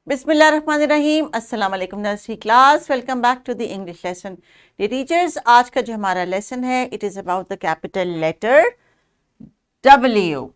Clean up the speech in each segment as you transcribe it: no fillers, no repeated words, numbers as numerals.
बिस्मिल्लाहिर्रहमानिर्रहीम। अस्सलाम वालेकुम nursery class, welcome back to the English lesson. Dear teachers, आज का जो हमारा लेसन है it is about the capital letter W.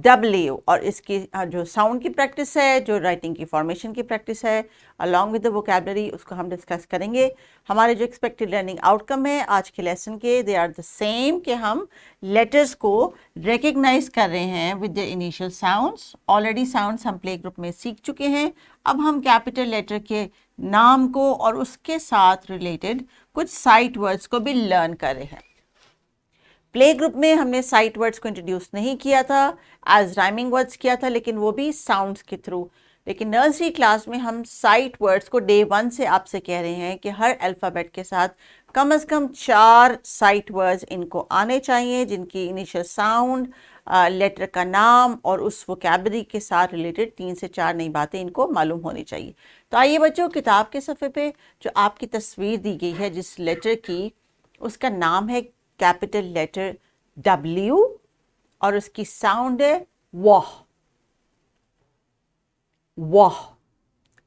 W और इसकी जो साउंड की प्रैक्टिस है, जो राइटिंग की फॉर्मेशन की प्रैक्टिस है, अलॉन्ग विद द वोकैबुलरी, उसको हम डिस्कस करेंगे। हमारे जो एक्सपेक्टेड लर्निंग आउटकम है आज के लेसन के, दे आर द सेम कि हम लेटर्स को रिकग्नाइज कर रहे हैं with the initial sounds. Already sounds हम प्ले ग्रुप में सीख चुके हैं। अब हम कैपिटल लेटर के नाम को और उसके साथ रिलेटेड कुछ साइट वर्ड्स को भी लर्न कर रहे हैं। प्ले ग्रुप में हमने साइट वर्ड्स को इंट्रोड्यूस नहीं किया था, एज राइमिंग वर्ड्स किया था, लेकिन वो भी साउंड्स के थ्रू। लेकिन नर्सरी क्लास में हम साइट वर्ड्स को डे 1 से आपसे कह रहे हैं कि हर अल्फ़ाबेट के साथ कम से कम 4 साइट वर्ड्स इनको आने चाहिए, जिनकी इनिशियल साउंड, लेटर का नाम और उस वोकैबुलरी के साथ रिलेटेड 3 से 4 नई बातें इनको मालूम होनी चाहिए। तो आइए बच्चों, किताब के सफ़े पे जो आपकी तस्वीर दी गई है जिस लेटर की, उसका नाम है कैपिटल लेटर W और उसकी साउंड है वाह। वाह।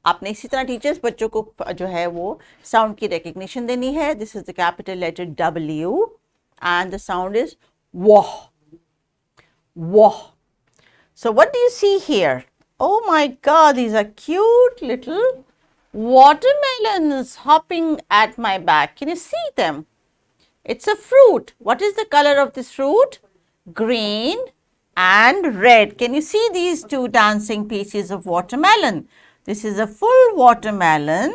आपने इसी तरह टीचर्स बच्चों को जो है वो साउंड की रिकग्निशन देनी है। This is the capital letter W and the sound is वाह। वाह। So what do you see here? Oh my God, these are cute little watermelons hopping at my back. Can you see them? It's a fruit. What is the color of this fruit? Green and red. Can you see these two dancing pieces of watermelon? This is a full watermelon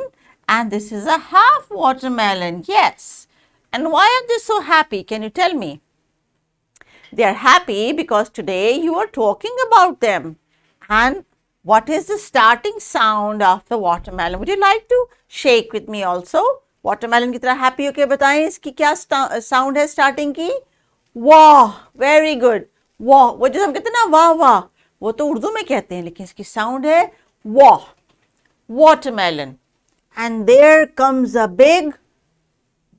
and this is a half watermelon. Yes. And why are they so happy? Can you tell me? They are happy because today you are talking about them. And what is the starting sound of the watermelon? Would you like to shake with me also? Watermelon की तरह happy होके बताएं इसकी क्या sound है starting की? वाह। Very good. वाह। वो जो हम कहते हैं ना वाह वाह, वो तो उर्दू में कहते हैं, लेकिन इसकी साउंड है वाह। Watermelon. And there comes a big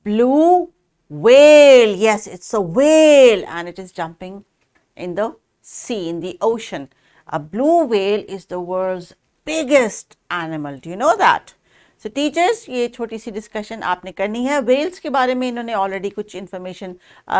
blue whale. Yes, it's a whale and it is jumping in the sea, in the ocean. A blue whale is the world's biggest animal. Do you know that? So teachers, ये छोटी सी discussion आपने करनी है। Wales के बारे में इन्होंने already कुछ इन्फॉर्मेशन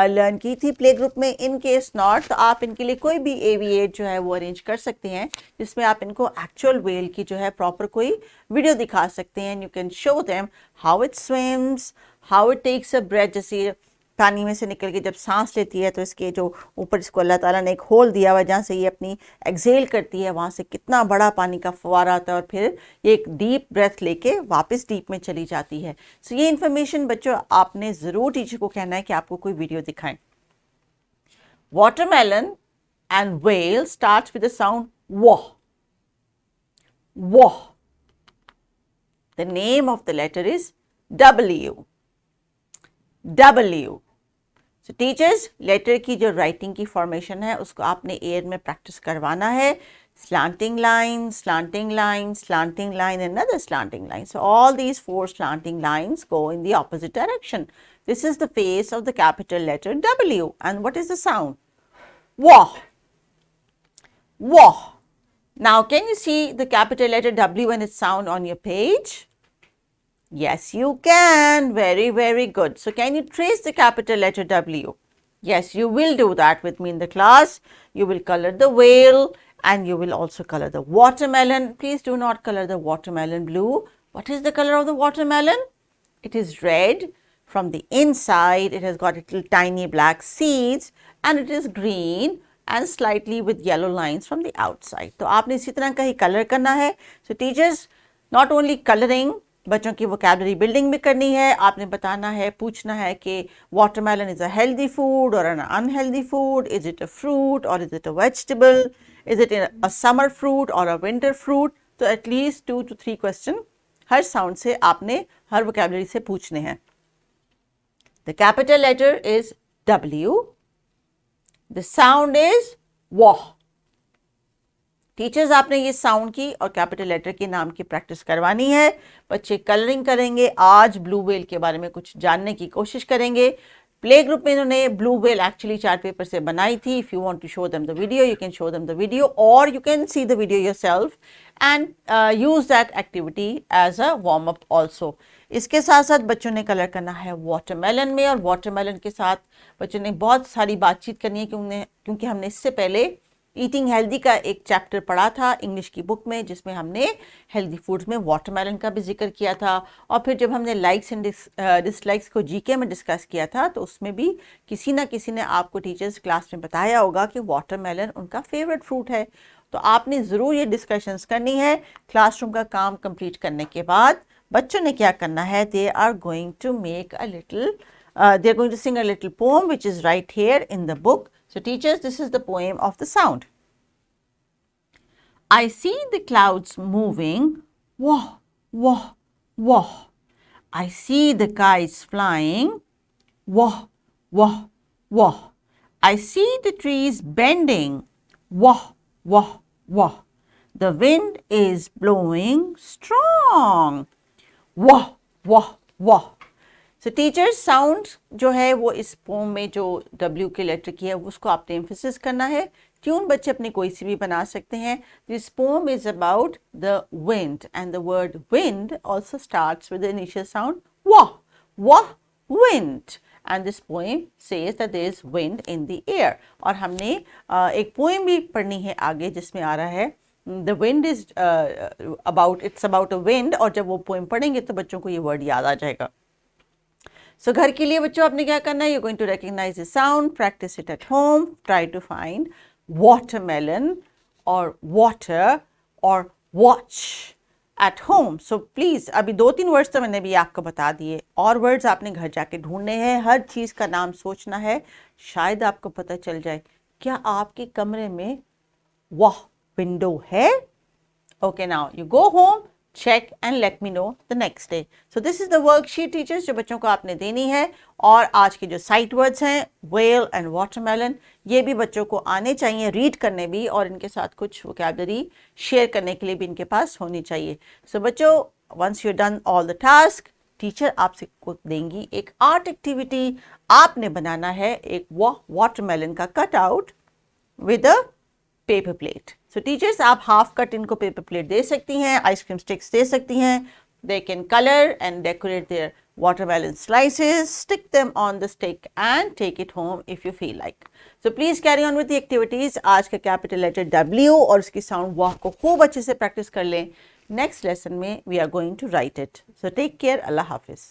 लर्न की थी प्ले ग्रुप में। इन केस नॉट, तो आप इनके लिए कोई भी एविएट जो है वो अरेंज कर सकते हैं, जिसमें आप इनको एक्चुअल वेल की जो है प्रॉपर कोई वीडियो दिखा सकते हैं। You can show them how it swims, how it takes a breath. जैसे पानी में से निकल के जब सांस लेती है तो इसके जो ऊपर इसको अल्लाह ताला ने एक होल दिया हुआ जहाँ से ये अपनी एक्सेल करती है, वहाँ से कितना बड़ा पानी का फवारा आता है और फिर ये एक डीप ब्रेथ लेके वापस डीप में चली जाती है। सो ये इन्फॉर्मेशन बच्चों आपने ज़रूर टीचर को कहना है कि आपको कोई वीडियो दिखाएं। Watermelon and whale starts with the sound वाह। वाह। The name of the letter is W. W. So teachers, letter की जो राइटिंग की फॉर्मेशन है उसको आपने एयर में प्रैक्टिस करवाना है। Slanting line, slanting line, slanting line and another slanting line. So all these 4 slanting lines go in the opposite direction. This is the face of the capital letter W. And what is the sound? Wah. Wah. Now can you see the capital letter W and its sound on your page? Yes, you can. Very, very good. So can you trace the capital letter W? Yes, you will do that with me in the class. You will color the whale and you will also color the watermelon. Please do not color the watermelon blue. What is the color of the watermelon? It is red. From the inside, it has got little tiny black seeds and it is green and slightly with yellow lines from the outside. तो आपने इसी तरह का ही colour करना है. So teachers, not only coloring, बच्चों की vocabulary building भी करनी है। आपने बताना है, पूछना है कि watermelon is a healthy food और an unhealthy food, is it a fruit और is it a vegetable, is it a summer fruit और अ विंटर फ्रूट। तो एटलीस्ट 2 to 3 क्वेश्चन हर साउंड से आपने हर वोकैबुलरी से पूछने हैं। The capital letter is W. The sound is वाह। टीचर्स, आपने ये साउंड की और कैपिटल लेटर के नाम की प्रैक्टिस करवानी है। बच्चे कलरिंग करेंगे। आज ब्लू व्हेल के बारे में कुछ जानने की कोशिश करेंगे। प्ले ग्रुप में इन्होंने blue whale actually chart paper से बनाई थी। If you want to show them the video, you can show them the video और you can see the video yourself and use that activity as a warm up also. इसके साथ साथ बच्चों ने colour करना है वाटरमेलन में, और वाटरमेलन के साथ बच्चों ने बहुत सारी बातचीत करनी है क्योंकि हमने इससे पहले ईटिंग हेल्दी का एक चैप्टर पढ़ा था इंग्लिश की बुक में, जिसमें हमने हेल्दी फूड्स में वाटरमेलन का भी जिक्र किया था। और फिर जब हमने लाइक्स एंड डिसलाइक्स को जीके में डिस्कस किया था, तो उसमें भी किसी ना किसी ने आपको टीचर्स क्लास में बताया होगा कि वाटरमेलन उनका फेवरेट फ्रूट है। तो आपने ज़रूर ये डिस्कशंस करनी है। क्लासरूम का काम कंप्लीट करने के बाद बच्चों ने क्या करना है, they are going to make a little they are going to sing a little poem which is right here in the book. So teachers, this is the poem of the sound. I see the clouds moving, wah, wah, wah. I see the kites flying, wah, wah, wah. I see the trees bending, wah, wah, wah. The wind is blowing strong, wah, wah, wah. So teachers, sound जो है वो इस pome में जो W के letter की है उसको आपने एम्फेसिस करना है। ट्यून बच्चे अपनी कोई सी भी बना सकते हैं। This poem is about the wind and the word wind also starts with the initial sound वाह, वाह, wind, and this poem says that there is wind in the air. और हमने एक पोएम भी पढ़नी है आगे जिसमें आ रहा है the wind is about, it's about a wind, और जब वो पोएम पढ़ेंगे तो बच्चों को ये वर्ड याद आ जाएगा। सो घर के लिए बच्चों आपने क्या करना है, you going to recognise the sound, practice it at home, try to find watermelon और वाटर और watch at home. So please अभी 2-3 वर्ड्स तो मैंने भी आपको बता दिए, और वर्ड्स आपने घर जाके ढूंढने हैं, हर चीज़ का नाम सोचना है, शायद आपको पता चल जाए। क्या आपके कमरे में वाह विंडो है? Okay, now you go home, check and let me know the next day. So this is the worksheet teachers जो बच्चों को आपने देनी है। और आज के जो साइट वर्ड्स हैं whale and watermelon, ये भी बच्चों को आने चाहिए रीड करने भी, और इनके साथ कुछ vocabulary शेयर करने के लिए भी इनके पास होनी चाहिए। So बच्चों, once you're done all the task, teacher आपसे को देंगी एक आर्ट एक्टिविटी। आपने बनाना है एक वाटरमेलन का cut out with a paper plate. So teachers, आप हाफ कट इनको पेपर प्लेट दे सकती हैं, आइसक्रीम स्टिक्स दे सकती हैं। They can colour and decorate their watermelon slices, stick them on the stick and take it home if you feel like. So please carry on with the activities. आज का capital letter W और उसकी sound वाह को खूब अच्छे से practice कर लें। नेक्स्ट लेसन में we are going to write it. So take care. अल्लाह हाफिज़।